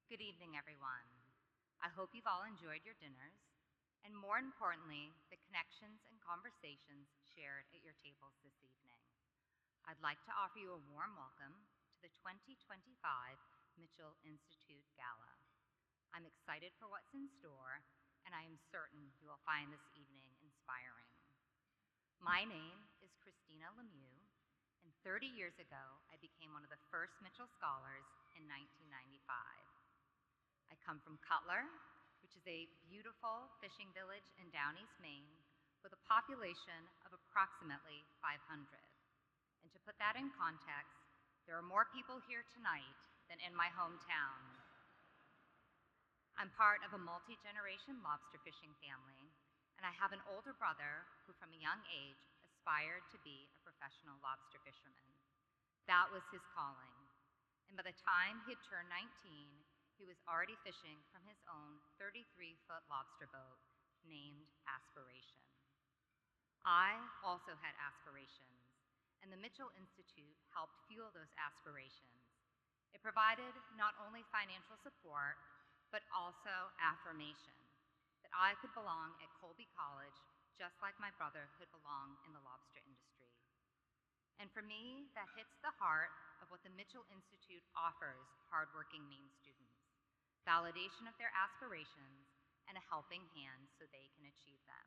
Good evening, everyone. I hope you've all enjoyed your dinners, and more importantly, the connections and conversations shared at your tables this evening. I'd like to offer you a warm welcome to the 2025 Mitchell Institute Gala. I'm excited for what's in store, and I am certain you will find this evening inspiring. My name is Christina Lemieux, and 30 years ago, I became one of the first Mitchell Scholars in 1995. I come from Cutler, which is a beautiful fishing village in Downeast, Maine, with a population of approximately 500. And to put that in context, there are more people here tonight than in my hometown. I'm part of a multi-generation lobster fishing family, and I have an older brother who from a young age aspired to be a professional lobster fisherman. That was his calling. And by the time he had turned 19, he was already fishing from his own 33-foot lobster boat named Aspiration. I also had aspirations, and the Mitchell Institute helped fuel those aspirations. It provided not only financial support, but also affirmation that I could belong at Colby College just like my brother could belong in the lobster industry. And for me, that hits the heart of what the Mitchell Institute offers hardworking Maine students: validation of their aspirations and a helping hand so they can achieve them.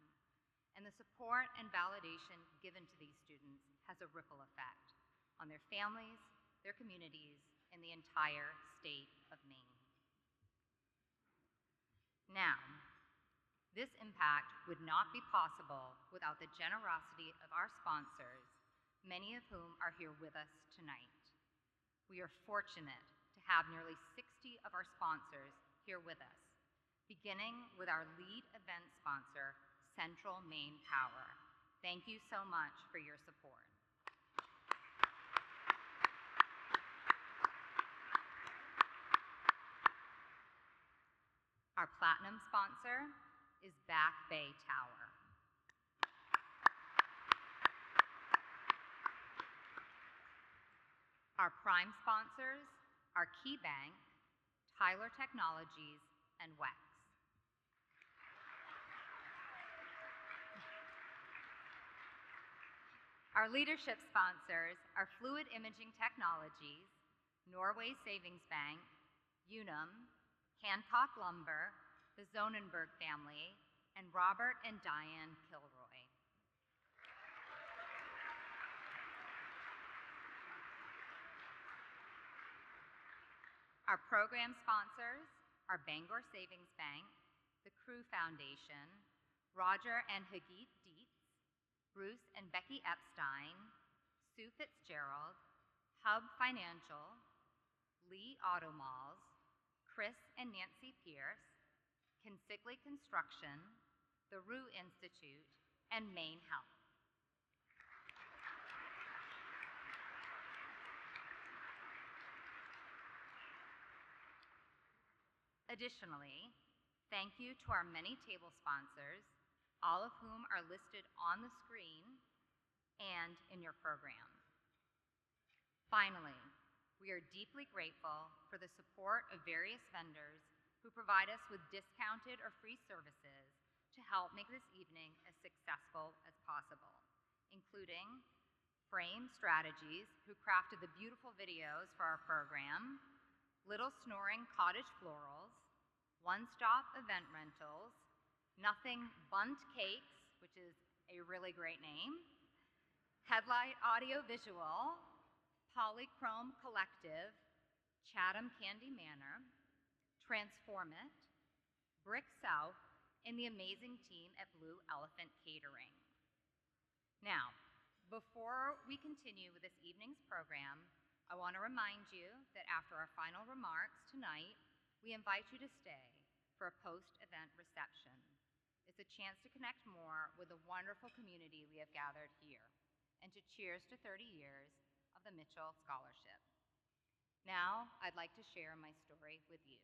And the support and validation given to these students has a ripple effect on their families, their communities, and the entire state of Maine. Now, this impact would not be possible without the generosity of our sponsors, many of whom are here with us tonight. We are fortunate to have nearly 60 of our sponsors here with us, beginning with our lead event sponsor, Central Maine Power. Thank you so much for your support. Our platinum sponsor is Back Bay Tower. Our prime sponsors are KeyBank, Tyler Technologies, and WEX. Our leadership sponsors are Fluid Imaging Technologies, Norway Savings Bank, Unum, Hancock Lumber, the Zonenberg family, and Robert and Diane Kilroy. Our program sponsors are Bangor Savings Bank, the Crew Foundation, Roger and Hagit Dietz, Bruce and Becky Epstein, Sue Fitzgerald, Hub Financial, Lee Auto Malls, Chris and Nancy Pierce, Consigli Construction, the Rue Institute, and Maine Health. Additionally, thank you to our many table sponsors, all of whom are listed on the screen and in your program. Finally, we are deeply grateful for the support of various vendors who provide us with discounted or free services to help make this evening as successful as possible, including Frame Strategies, who crafted the beautiful videos for our program, Little Snoring Cottage Florals, One Stop Event Rentals, Nothing Bunt Cakes, which is a really great name, Headlight Audio Visual, Polychrome Collective, Chatham Candy Manor, Transform It, Brick South, and the amazing team at Blue Elephant Catering. Now, before we continue with this evening's program, I want to remind you that after our final remarks tonight, we invite you to stay for a post-event reception. It's a chance to connect more with the wonderful community we have gathered here, and to cheers to 30 years of the Mitchell Scholarship. Now, I'd like to share my story with you.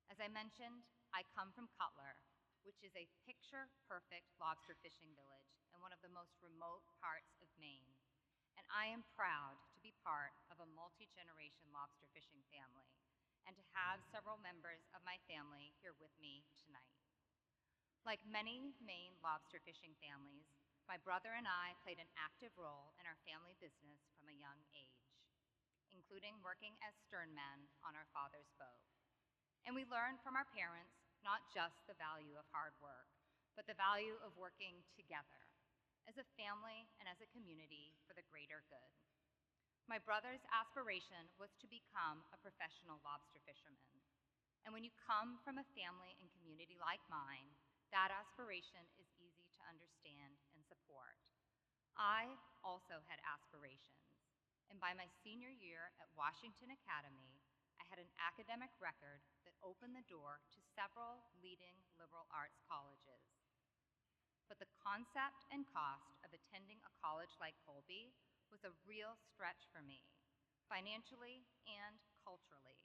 As I mentioned, I come from Cutler, which is a picture-perfect lobster fishing village in one of the most remote parts of Maine. And I am proud to be part of a multi-generation lobster fishing family and to have several members of my family here with me tonight. Like many Maine lobster fishing families, my brother and I played an active role in our family business from a young age, including working as sternmen on our father's boat. And we learned from our parents not just the value of hard work, but the value of working together as a family and as a community for the greater good. My brother's aspiration was to become a professional lobster fisherman. And when you come from a family and community like mine, that aspiration is easy to understand and support. I also had aspirations, and by my senior year at Washington Academy, I had an academic record that opened the door to several leading liberal arts colleges. But the concept and cost of attending a college like Colby was a real stretch for me, financially and culturally.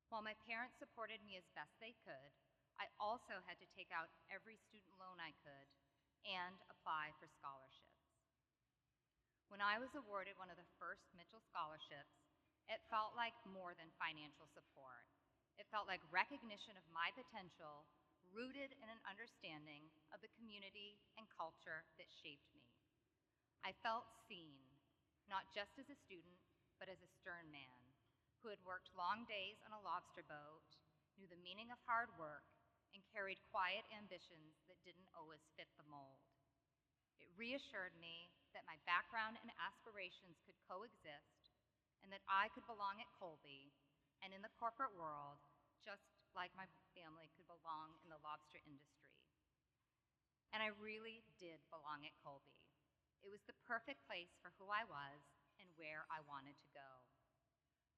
While my parents supported me as best they could, I also had to take out every student loan I could and apply for scholarships. When I was awarded one of the first Mitchell scholarships, it felt like more than financial support. It felt like recognition of my potential, rooted in an understanding of the community and culture that shaped me. I felt seen, not just as a student, but as a stern man who had worked long days on a lobster boat, knew the meaning of hard work, and carried quiet ambitions that didn't always fit the mold. It reassured me that my background and aspirations could coexist and that I could belong at Colby and in the corporate world just like my family could belong in the lobster industry. And I really did belong at Colby. It was the perfect place for who I was and where I wanted to go.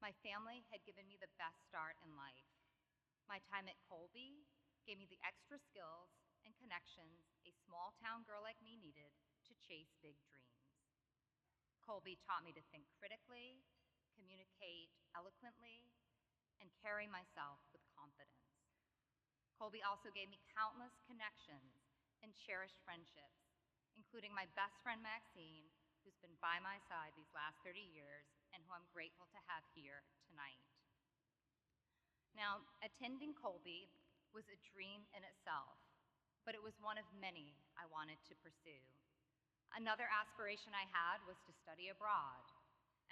My family had given me the best start in life. My time at Colby gave me the extra skills and connections a small town girl like me needed to chase big dreams. Colby taught me to think critically, communicate eloquently, and carry myself with confidence. Colby also gave me countless connections and cherished friendships, including my best friend Maxine, who's been by my side these last 30 years and who I'm grateful to have here tonight. Now, attending Colby was a dream in itself, but it was one of many I wanted to pursue. Another aspiration I had was to study abroad,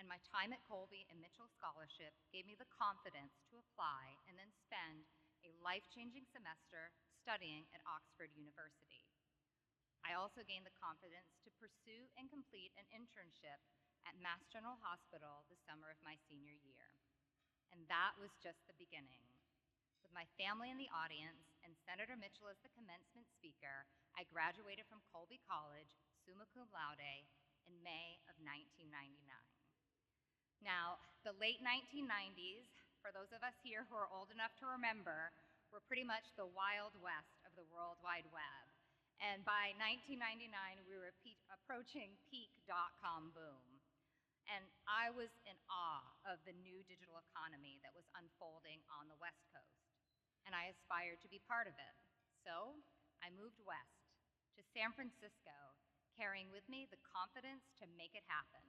and my time at Colby and Mitchell Scholarship gave me the confidence to apply and then spend a life-changing semester studying at Oxford University. I also gained the confidence to pursue and complete an internship at Mass General Hospital the summer of my senior year. And that was just the beginning. With my family in the audience and Senator Mitchell as the commencement speaker, I graduated from Colby College, summa cum laude, in May of 1999. Now, the late 1990s, for those of us here who are old enough to remember, were pretty much the Wild West of the World Wide Web. And by 1999, we were approaching peak dot-com boom. And I was in awe of the new digital economy that was unfolding on the West Coast, and I aspired to be part of it. So I moved west to San Francisco, carrying with me the confidence to make it happen.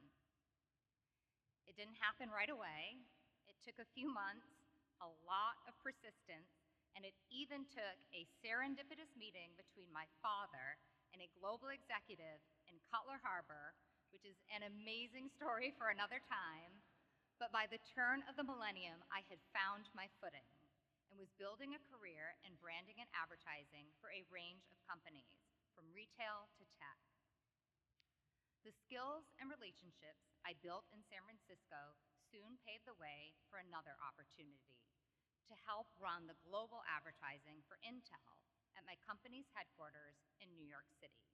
It didn't happen right away. It took a few months, a lot of persistence, and it even took a serendipitous meeting between my father and a global executive in Cutler Harbor, which is an amazing story for another time. But by the turn of the millennium, I had found my footing and was building a career in branding and advertising for a range of companies, from retail to tech. The skills and relationships I built in San Francisco soon paved the way for another opportunity to help run the global advertising for Intel at my company's headquarters in New York City.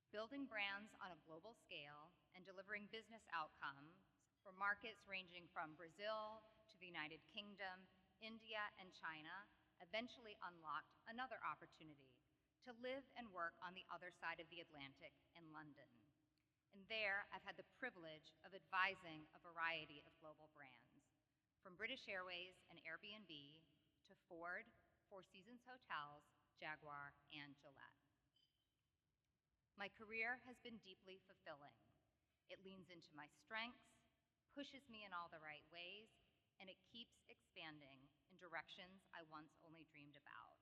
Building brands on a global scale and delivering business outcomes for markets ranging from Brazil to the United Kingdom, India, and China eventually unlocked another opportunity to live and work on the other side of the Atlantic in London. And there, I've had the privilege of advising a variety of global brands, from British Airways and Airbnb to Ford, Four Seasons Hotels, Jaguar, and Gillette. My career has been deeply fulfilling. It leans into my strengths, pushes me in all the right ways, and it keeps expanding in directions I once only dreamed about.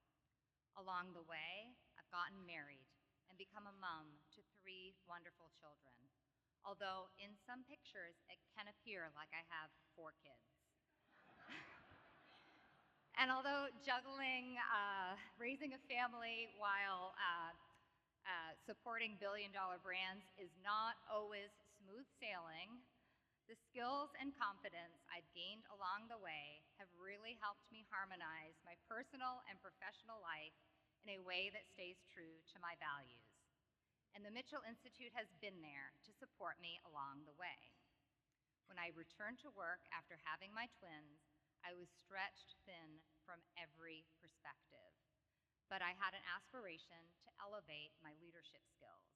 Along the way, I've gotten married and become a mom to 3 wonderful children, although in some pictures it can appear like I have 4 kids. And although juggling raising a family while supporting billion-dollar brands is not always smooth sailing, the skills and confidence I've gained along the way have really helped me harmonize my personal and professional life in a way that stays true to my values. And the Mitchell Institute has been there to support me along the way. When I returned to work after having my twins, I was stretched thin from every perspective, but I had an aspiration to elevate my leadership skills.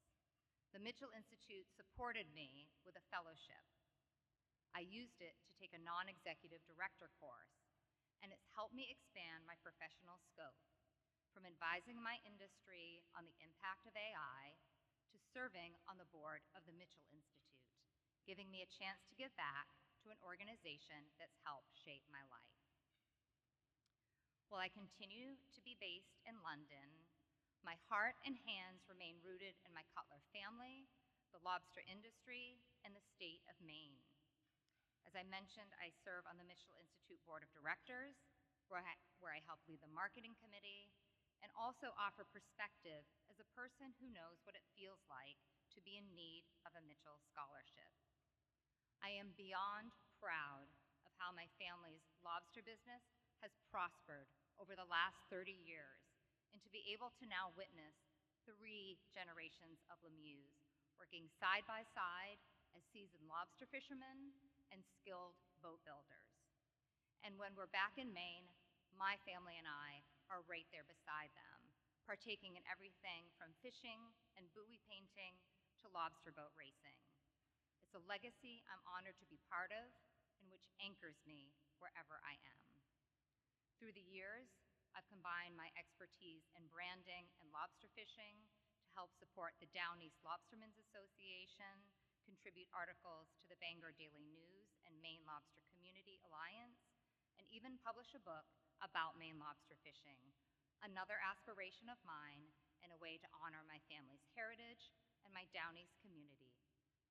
The Mitchell Institute supported me with a fellowship. I used it to take a non-executive director course, and it's helped me expand my professional scope, from advising my industry on the impact of AI to serving on the board of the Mitchell Institute, giving me a chance to give back to an organization that's helped shape my life. While I continue to be based in London, my heart and hands remain rooted in my Cutler family, the lobster industry, and the state of Maine. As I mentioned, I serve on the Mitchell Institute Board of Directors, where I help lead the marketing committee, and also offer perspective as a person who knows what it feels like to be in need of a Mitchell Scholarship. I am beyond proud of how my family's lobster business has prospered over the last 30 years, and to be able to now witness 3 generations of Lemieux working side by side as seasoned lobster fishermen and skilled boat builders. And when we're back in Maine, my family and I are right there beside them, partaking in everything from fishing and buoy painting to lobster boat racing. It's a legacy I'm honored to be part of and which anchors me wherever I am. Through the years, I've combined my expertise in branding and lobster fishing to help support the Downeast Lobstermen's Association, contribute articles to the Bangor Daily News and Maine Lobster Community Alliance, and even publish a book about Maine lobster fishing, another aspiration of mine and a way to honor my family's heritage and my Downeast community,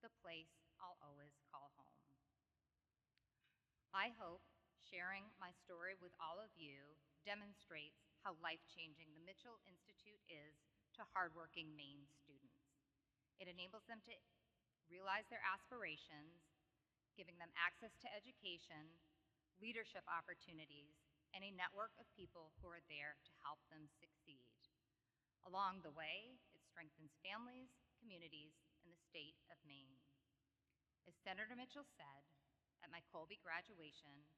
the place I'll always call home. I hope sharing my story with all of you demonstrates how life-changing the Mitchell Institute is to hardworking Maine students. It enables them to realize their aspirations, giving them access to education, leadership opportunities, and a network of people who are there to help them succeed. Along the way, it strengthens families, communities, and the state of Maine. As Senator Mitchell said at my Colby graduation,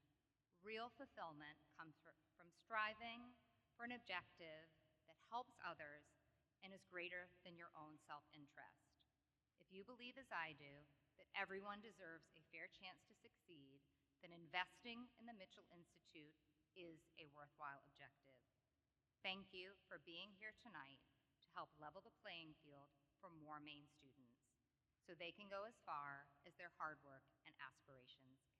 real fulfillment comes from striving for an objective that helps others and is greater than your own self-interest. If you believe, as I do, that everyone deserves a fair chance to succeed, then investing in the Mitchell Institute is a worthwhile objective. Thank you for being here tonight to help level the playing field for more Maine students so they can go as far as their hard work and aspirations